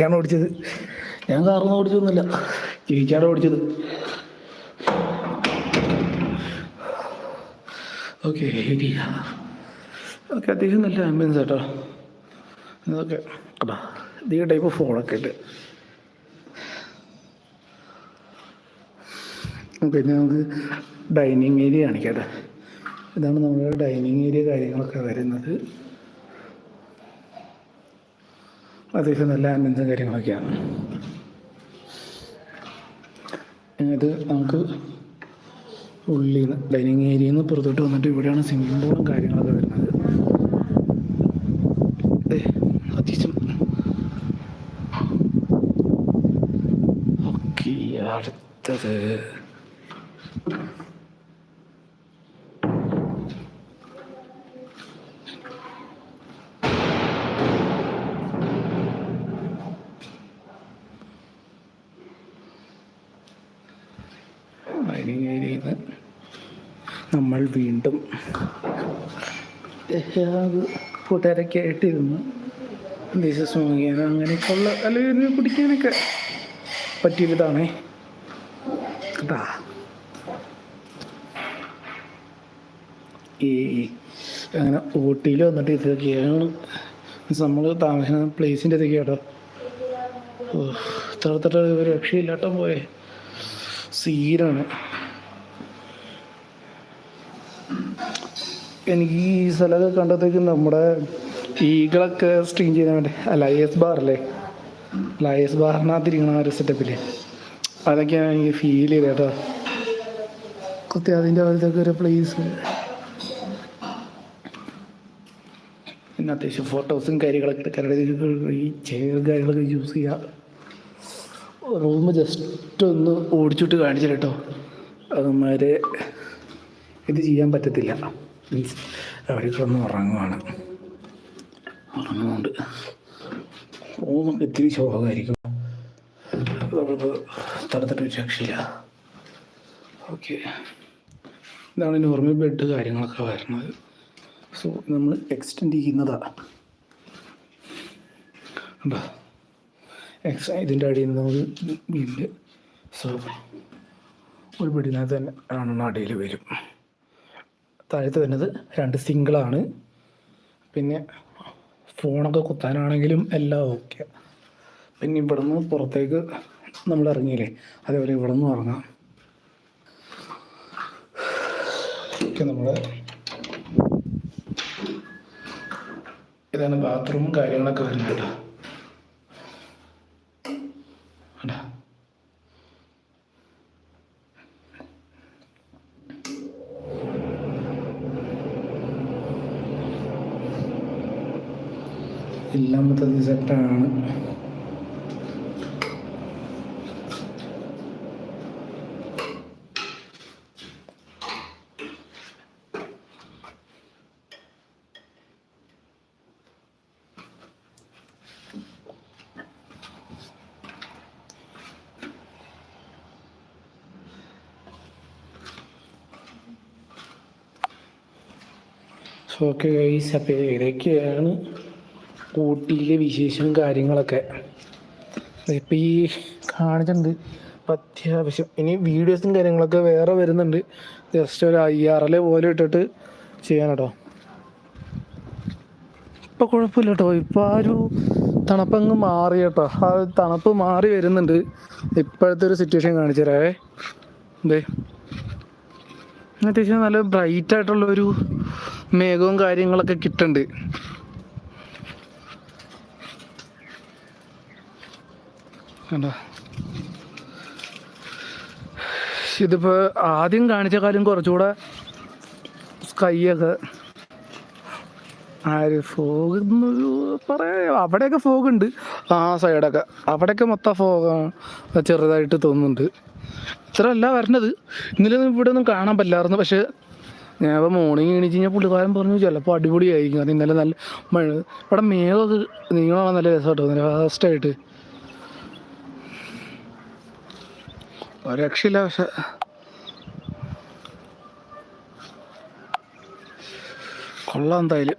ാണ് ഓടിച്ചത്. ഞാൻ കാറൊന്നും ഓടിച്ചൊന്നുമില്ല, ചേച്ചിയാണ് ഓടിച്ചത്. ഓക്കെ ഓക്കെ, അത്യാവശ്യം നല്ല ആംബിയൻസ് കേട്ടോ. ഇതൊക്കെ കേട്ടോ, ഈ ടൈപ്പ് ഫോണൊക്കെ ഉണ്ട്. പിന്നെ നമുക്ക് ഡൈനിങ് ഏരിയ കാണിക്കട്ടെ. ഇതാണ് നമ്മുടെ ഡൈനിങ് ഏരിയ കാര്യങ്ങളൊക്കെ വരുന്നത്. അത്യാവശ്യം നല്ല ആംബിയൻസും കാര്യങ്ങളൊക്കെയാണ്. ഇത് നമുക്ക് ഉള്ളിൽ നിന്ന് ഡൈനിങ് ഏരിയയിൽ നിന്ന് പുറത്തോട്ട് വന്നിട്ട് ഇവിടെയാണ് സ്വിമ്മിംഗ് പൂളും കാര്യങ്ങളൊക്കെ വരുന്നത്. അത്യാവശ്യം ഓക്കെ. അടുത്തത് ഡൈനിങ് ഏരിയയിൽ നിന്ന് നമ്മൾ വീണ്ടും കൂട്ടുകാരൊക്കെ ആയിട്ടിരുന്ന് ഡിഷസ് വാങ്ങിയാൽ അങ്ങനെയൊക്കെയുള്ള അല്ലെങ്കിൽ കുടിക്കാനൊക്കെ പറ്റിയൊരിതാണേ കേട്ടാ. ഈ അങ്ങനെ ഊട്ടിയിൽ വന്നിട്ട് ഇതൊക്കെയാണ് നമ്മൾ താമസിക്കുന്ന പ്ലേസിൻ്റെ ഇതൊക്കെ കേട്ടോ. തടുത്തിട്ട് ഒരു രക്ഷയില്ലാട്ടോ പോയെ സീനാണ്. എനിക്ക് ഈ സ്ഥലമൊക്കെ കണ്ടത്തേക്ക് നമ്മുടെ ഈകളൊക്കെ സ്ട്രീം ചെയ്യാൻ വേണ്ടി ലയസ് ബാറല്ലേ, ലയസ് ബാറിനകത്തിരിക്കണ ഒരു സെറ്റപ്പില്ലേ, അതൊക്കെയാണ് എനിക്ക് ഫീൽ ചെയ്തത് കേട്ടോ. കുത്തി അതിൻ്റെ അകത്തൊക്കെ ഒരു പ്ലേസ്. പിന്നെ അത്യാവശ്യം ഫോട്ടോസും കാര്യങ്ങളൊക്കെ എടുക്കാനായിട്ട് ഈ ചെയർ കാര്യങ്ങളൊക്കെ യൂസ് ചെയ്യുക. റൂം ജസ്റ്റ് ഒന്ന് ഓടിച്ചിട്ട് കാണിച്ചു കേട്ടോ. അതുമാരെ ഇത് ചെയ്യാൻ പറ്റത്തില്ല, മീൻസ് അവിടെ ഒന്ന് ഉറങ്ങുന്നുണ്ട്. റൂമൊക്കെ ഇത്തിരി ശോകമായിരിക്കും, നമ്മളിപ്പോൾ തടുത്തിട്ട് രക്ഷയില്ല. ഓക്കെ, ഇതാണ് നോർമൽ ബെഡ് കാര്യങ്ങളൊക്കെ വരുന്നത്. സോ നമ്മൾ എക്സ്റ്റെൻഡ് ചെയ്യുന്നതാണ് കേട്ടോ. ഇതിൻ്റെ അടിയിൽ നിന്ന് നമുക്ക് വീണ്ട്. സോ ഒരു ബെഡിനകത്ത് തന്നെ ആണ് അടിയിൽ വരും. താഴത്ത് വരുന്നത് 2 സിംഗിളാണ്. പിന്നെ ഫോണൊക്കെ കുത്താനാണെങ്കിലും എല്ലാം ഓക്കെ. പിന്നെ ഇവിടെ നിന്ന് പുറത്തേക്ക് നമ്മൾ ഇറങ്ങിയില്ലേ, അതേപോലെ ഇവിടെ നിന്ന് ഇറങ്ങാം. ഓക്കെ, നമ്മൾ ഇതാണ് ബാത്റൂമും കാര്യങ്ങളൊക്കെ വരുന്നത് കേട്ടോ. എല്ലാം മൊത്തത്തിൽ സെറ്റാണ്. ഓക്കെ ഗൈസ്, അപ്പോൾ ഇതൊക്കെയാണ് ഊട്ടിയിലെ വിശേഷവും കാര്യങ്ങളൊക്കെ. ഇപ്പം ഈ കാണിച്ചിട്ടുണ്ട്. അപ്പം അത്യാവശ്യം ഇനി വീഡിയോസും കാര്യങ്ങളൊക്കെ വേറെ വരുന്നുണ്ട്. ജസ്റ്റ് ഒരു IRL പോലെ ഇട്ടിട്ട് ചെയ്യാൻ കേട്ടോ. ഇപ്പം കുഴപ്പമില്ല കേട്ടോ, ഇപ്പം ആ ഒരു തണുപ്പങ്ങ് മാറി കേട്ടോ. ആ തണുപ്പ് മാറി വരുന്നുണ്ട്. ഇപ്പോഴത്തെ ഒരു സിറ്റുവേഷൻ കാണിച്ചു തരാവേ. എന്തേ അത്യാവശ്യം നല്ല ബ്രൈറ്റ് ആയിട്ടുള്ളൊരു മേഘവും കാര്യങ്ങളൊക്കെ കിട്ടുന്നുണ്ട്. കണ്ടോ, ഇതിപ്പോൾ ആദ്യം കാണിച്ച കാര്യം കുറച്ചുകൂടെ സ്കൈയൊക്കെ ഫോഗ് എന്നൊരു പറയാം. അവിടെയൊക്കെ ഫോഗുണ്ട്, ആ സൈഡൊക്കെ അവിടെയൊക്കെ മൊത്തം ഫോഗാണ് ചെറുതായിട്ട് തോന്നുന്നുണ്ട്. ഇത്ര അല്ല വരണത്. ഇന്നലെ ഇവിടെ ഒന്നും കാണാൻ പറ്റില്ലായിരുന്നു. പക്ഷെ ഞാൻ ഇപ്പോൾ മോർണിംഗ് എണീച്ച് കഴിഞ്ഞാൽ പുള്ളിക്കാരൻ പറഞ്ഞു ചിലപ്പോൾ അടിപൊളിയായിരിക്കും. അത് ഇന്നലെ നല്ല മഴ ഇവിടെ മേഘമൊക്കെ നീങ്ങാൻ നല്ല രസമായിട്ട് തോന്നുന്നു. ഫാസ്റ്റായിട്ട് ഒരു രക്ഷയില്ല. പക്ഷെ കൊള്ളാം എന്തായാലും.